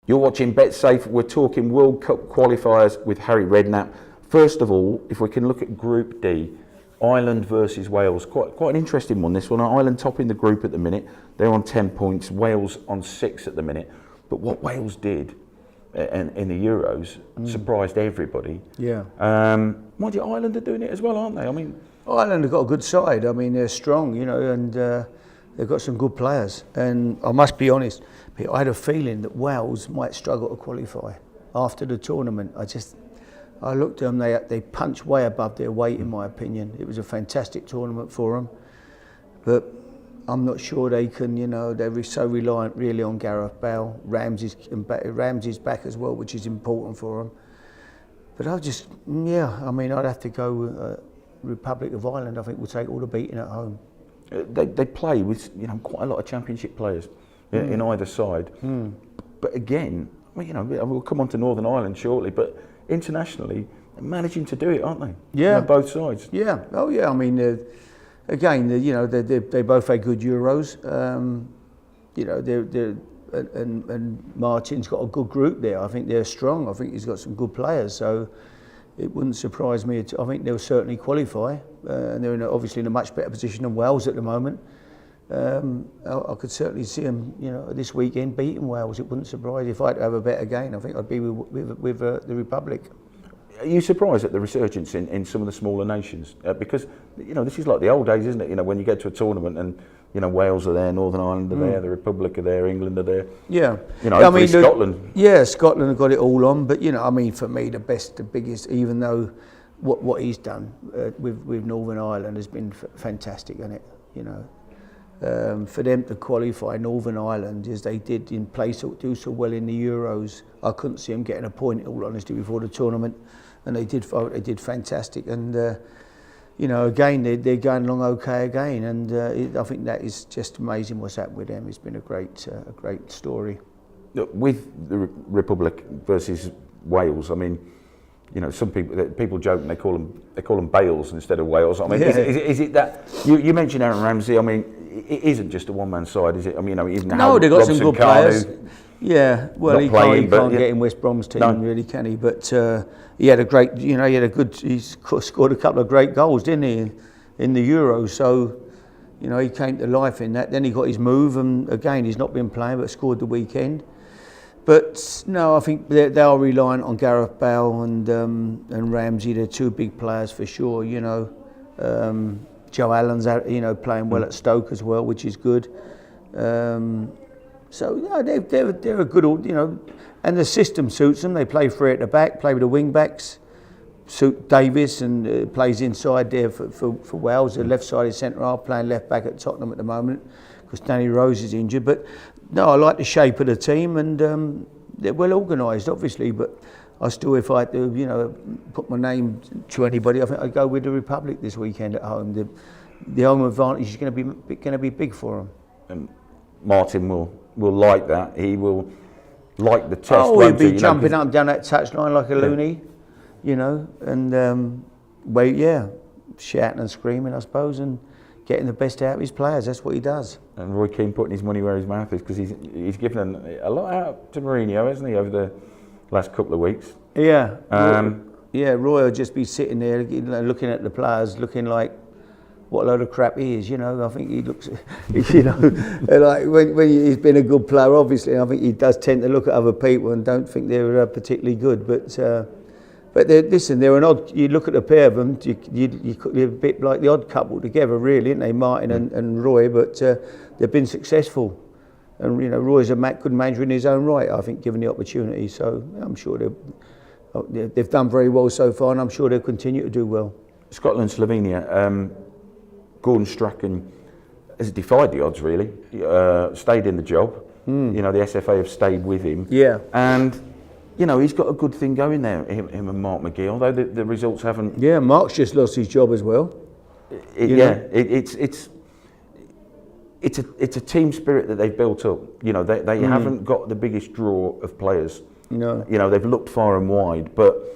You're watching Bet Safe. We're talking World Cup qualifiers with Harry Redknapp. First of all, if we can look at Group D, Ireland versus Wales. Quite an interesting one, this one. Ireland topping the group at the minute. They're on 10 points. Wales on 6 at the minute. But what Wales did in the Euros surprised everybody. Yeah. Mind you, Ireland are doing it as well, aren't they? I mean, Ireland have got a good side. I mean, they're strong, you know, and they've got some good players. And I must be honest, I had a feeling that Wales might struggle to qualify after the tournament. I looked at them, they punched way above their weight, in my opinion. It was a fantastic tournament for them. But I'm not sure they can, you know, they're so reliant really on Gareth Bale. Ramsey's back as well, which is important for them. But I mean, I'd have to go Republic of Ireland. I think we'll take all the beating at home. They play with, you know, quite a lot of championship players in either side. But again, well, you know, we'll come on to Northern Ireland shortly, but internationally, they're managing to do it, aren't they? Yeah. You know, both sides. Yeah. Oh, yeah. I mean, again, you know, they both had good Euros. You know, and Martin's got a good group there. I think they're strong. I think he's got some good players. So it wouldn't surprise me. I think they'll certainly qualify. And they're obviously in a much better position than Wales at the moment. I could certainly see them, you know, this weekend beating Wales. It wouldn't surprise me. If I had to have a bet again, I think I'd be with the Republic. Are you surprised at the resurgence in some of the smaller nations? Because, you know, this is like the old days, isn't it? You know, when you get to a tournament and, you know, Wales are there, Northern Ireland are there, the Republic are there, England are there. Yeah. You know, hopefully Scotland. Yeah, Scotland have got it all on. But, you know, I mean, for me, the biggest, even though what he's done with Northern Ireland has been fantastic, isn't it? You know, for them to qualify Northern Ireland as they did do so well in the Euros, I couldn't see them getting a point, in all honesty, before the tournament. And they did fantastic. And, you know, again, they're going along okay again. And I think that is just amazing what's happened with them. It's been a great story. With the Republic versus Wales, I mean, you know, some people joke and they call them Bales instead of Wales. I mean, Yeah. is it that you mentioned Aaron Ramsey? I mean, it isn't just a one-man side, is it? I mean, you know, even no, they've got Robson, some good Carnu, players. Yeah, well, he can't get in West Brom's team, really, can he? But he had a great, you know, he scored a couple of great goals, didn't he, in the Euros? So, you know, he came to life in that. Then he got his move, and again, he's not been playing, but scored the weekend. But no, I think they are reliant on Gareth Bale and Ramsey. They're two big players for sure. You know, Joe Allen's you know, playing well at Stoke as well, which is good. So yeah, they're a good, you know, and the system suits them. They play three at the back, play with the wing backs. Suit Davis and plays inside there for Wales. The left side is centre half, playing left back at Tottenham at the moment because Danny Rose is injured. But no, I like the shape of the team, and they're well organised, obviously. But I still, if I had to, you know, put my name to anybody, I think I'd go with the Republic this weekend at home. The home advantage is going to be big for them. And Martin will like that. He will like the test. Oh, he'll be jumping up and down that touchline like a loony, you know, and shouting and screaming, I suppose, and getting the best out of his players. That's what he does. And Roy Keane putting his money where his mouth is, because he's given a lot out to Mourinho, hasn't he, over the last couple of weeks? Yeah. Roy will just be sitting there, you know, looking at the players, looking like what a load of crap he is, you know. I think he looks, you know, like when he's been a good player, obviously, I think he does tend to look at other people and don't think they're particularly good. But they're an odd. You look at the pair of them, you're a bit like the odd couple together, really, aren't they, Martin and Roy? But they've been successful, and you know, Roy's a good manager in his own right, I think, given the opportunity. So I'm sure they've done very well so far, and I'm sure they'll continue to do well. Scotland, Slovenia. Gordon Strachan has defied the odds, really. Stayed in the job. You know, the SFA have stayed with him. Yeah. And, you know, he's got a good thing going there, him and Mark McGee, although the results haven't... Yeah, Mark's just lost his job as well. It's a team spirit that they've built up. You know, they haven't got the biggest draw of players. No. You know, they've looked far and wide, but...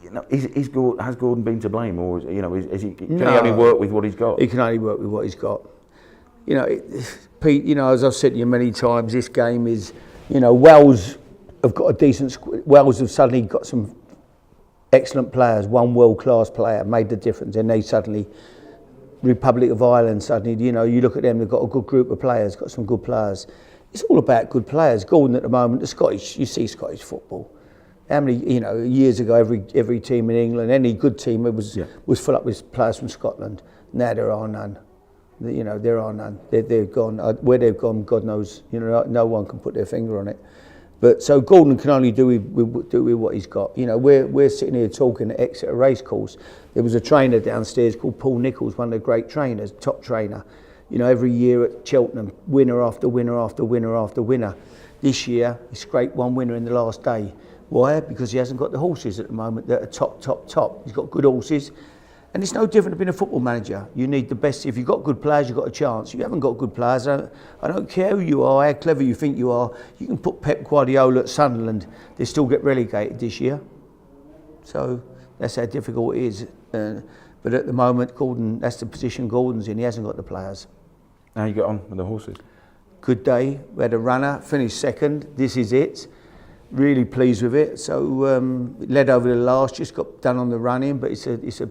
You know, has Gordon been to blame, or you know, can he only work with what he's got? He can only work with what he's got. You know, Pete. You know, as I've said to you many times, this game is You know, Wales have got a decent. Wales have suddenly got some excellent players. One world-class player made the difference, and they suddenly. Republic of Ireland suddenly, you know, you look at them, they've got a good group of players, got some good players. It's all about good players. Gordon at the moment, the Scottish, you see Scottish football. How many, you know, years ago, every team in England, any good team was full up with players from Scotland. Now there are none. You know, there are none. They've gone. Where they've gone, God knows. You know, no one can put their finger on it. But so Gordon can only do with what he's got. You know, we're sitting here talking at Exeter Racecourse. There was a trainer downstairs called Paul Nichols, one of the great trainers, top trainer. You know, every year at Cheltenham, winner after winner after winner after winner. This year, he scraped one winner in the last day. Why? Because he hasn't got the horses at the moment that are top. He's got good horses. And it's no different to being a football manager. You need the best. If you've got good players, you've got a chance. You haven't got good players. I don't care who you are, how clever you think you are. You can put Pep Guardiola at Sunderland. They still get relegated this year. So that's how difficult it is. But at the moment, Gordon, that's the position Gordon's in. He hasn't got the players. How you get on with the horses? Good day. We had a runner, finished second. This is it. Really pleased with it. So led over the last, just got done on the running, but it's a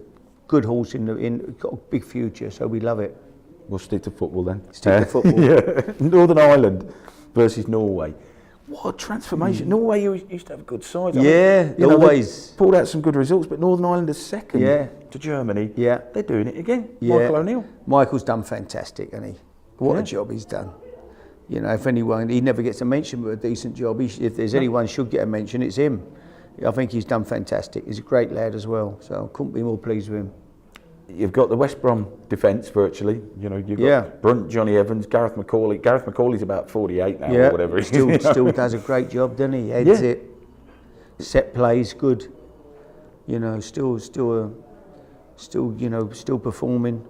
good horse got a big future, so we love it. We'll stick to football then. Stick to football. Yeah. Northern Ireland versus Norway. What a transformation. Norway used to have good sides. Yeah, always. Pulled out some good results, but Northern Ireland is second to Germany. Yeah. They're doing it again. Yeah. Michael O'Neill. Michael's done fantastic, hasn't he? What a job he's done. You know, if anyone, he never gets a mention, but a decent job. If there's anyone should get a mention, it's him. I think he's done fantastic. He's a great lad as well, so I couldn't be more pleased with him. You've got the West Brom defence virtually. You know, you've got Brunt, Johnny Evans, Gareth McCauley. Gareth McCauley's about 48 now or whatever. He still does a great job, doesn't he? Heads it. Set plays good. You know, still performing.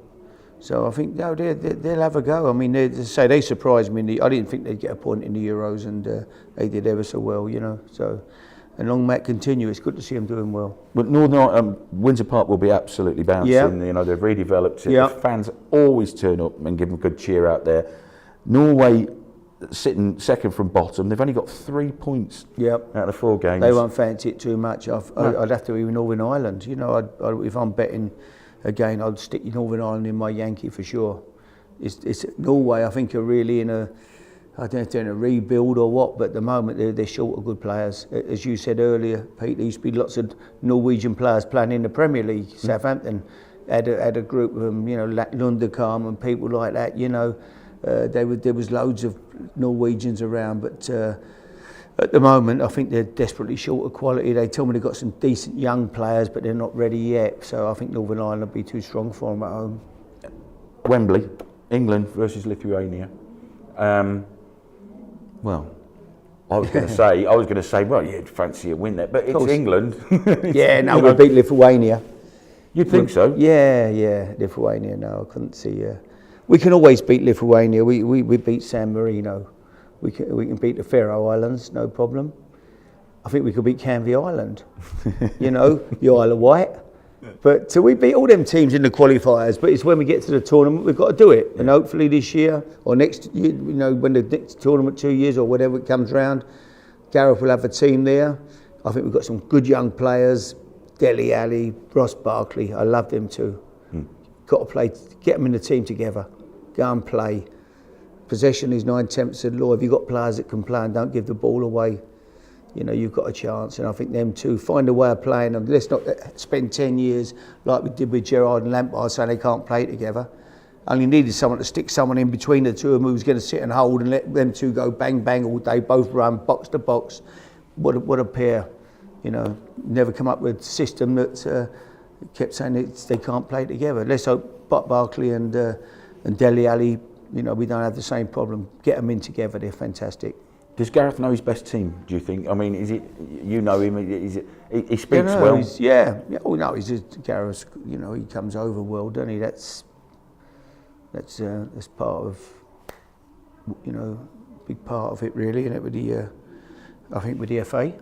So I think they'll have a go. I mean, they surprised me. I didn't think they'd get a point in the Euros, and they did ever so well. You know, so. And long may it continue. It's good to see them doing well. But Windsor Park will be absolutely bouncing. Yeah. You know, they've redeveloped it. The fans always turn up and give them a good cheer out there. Norway sitting second from bottom. They've only got 3 points out of 4 games. They won't fancy it too much. I'd have to be with Northern Ireland. You know, if I'm betting again, I'd stick Northern Ireland in my Yankee for sure. It's Norway. I think are really in a. I don't know if they're in a rebuild or what, but at the moment they're short of good players. As you said earlier, Pete, there used to be lots of Norwegian players playing in the Premier League. Southampton had a group of them, you know, Lundekam and people like that. You know, there was loads of Norwegians around, but at the moment I think they're desperately short of quality. They tell me they've got some decent young players, but they're not ready yet. So I think Northern Ireland will be too strong for them at home. Wembley, England versus Lithuania. Well, I was going to say, well, you'd fancy a win there, but it's England. We'll beat Lithuania. You'd think so? Yeah, Lithuania. No, I couldn't see. We can always beat Lithuania. We beat San Marino. We can beat the Faroe Islands, no problem. I think we could beat Canvey Island. You know, the Isle of Wight. But we beat all them teams in the qualifiers, but it's when we get to the tournament we've got to do it. And hopefully this year or next year, you know, when the next tournament, 2 years or whatever it comes round, Gareth will have a team there. I think we've got some good young players. Dele Alli, Ross Barkley, I love them too. Got to play, get them in the team together. Go and play. Possession is 9/10 of the law. If you've got players that can play and don't give the ball away, you know, you've got a chance. And I think them two, find a way of playing them. Let's not spend 10 years like we did with Gerrard and Lampard saying they can't play together. Only needed someone to stick someone in between the two of them who was going to sit and hold and let them two go bang, bang all day, both run, box to box. What a pair. You know, never come up with a system that kept saying they can't play together. Let's hope Barkley and Dele Alli, you know, we don't have the same problem. Get them in together, they're fantastic. Does Gareth know his best team, do you think? I mean, is it, you know him, he speaks well? He's Gareth, you know, he comes over well, doesn't he? That's part of, you know, big part of it really, isn't it, with the, I think with the FA.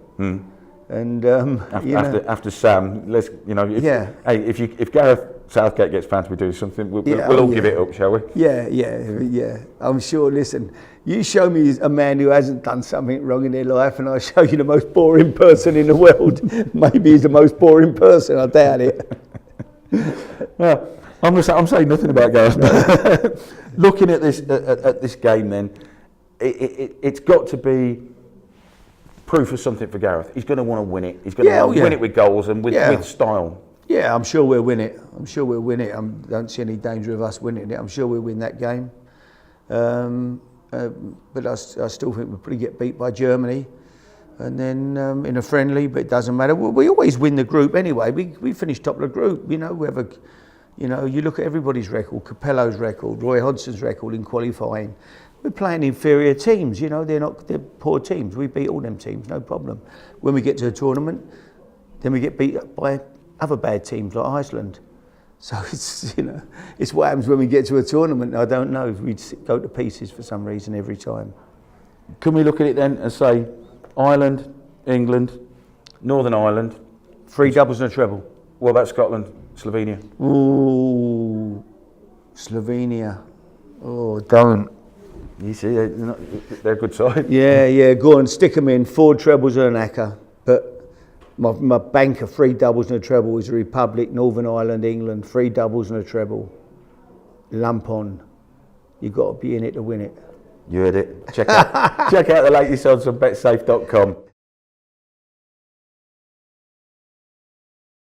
And, after Sam, let's, you know, if Gareth Southgate gets found to be doing something, we'll Yeah, all give it up, shall we? Yeah. I'm sure. Listen, you show me a man who hasn't done something wrong in their life, and I show you the most boring person in the world. Maybe he's the most boring person. I doubt it. Well, I'm saying nothing about Gareth. Looking at this game, then it's got to be proof of something for Gareth. He's going to want to win it. He's going to win it with goals and with style. Yeah, I'm sure we'll win it. I don't see any danger of us winning it. I'm sure we'll win that game. But I still think we'll probably get beat by Germany, and then in a friendly. But it doesn't matter. We always win the group anyway. We finish top of the group. We have you look at everybody's record, Capello's record, Roy Hodgson's record in qualifying. We're playing inferior teams. They're poor teams. We beat all them teams, no problem. When we get to a tournament, then we get beat up by other bad teams like Iceland. So it's what happens when we get to a tournament. I don't know if we'd go to pieces for some reason every time. Can we look at it then and say Ireland, England, Northern Ireland, 3 doubles and a treble? What about Scotland, Slovenia? Ooh, Slovenia. Oh, don't. You see, they're a good side. Yeah, go on, stick them in. 4 trebles and an acca. But my banker, 3 doubles and a treble, is the Republic, Northern Ireland, England. 3 doubles and a treble. Lump on. You've got to be in it to win it. You heard it. Check out the latest odds on betsafe.com.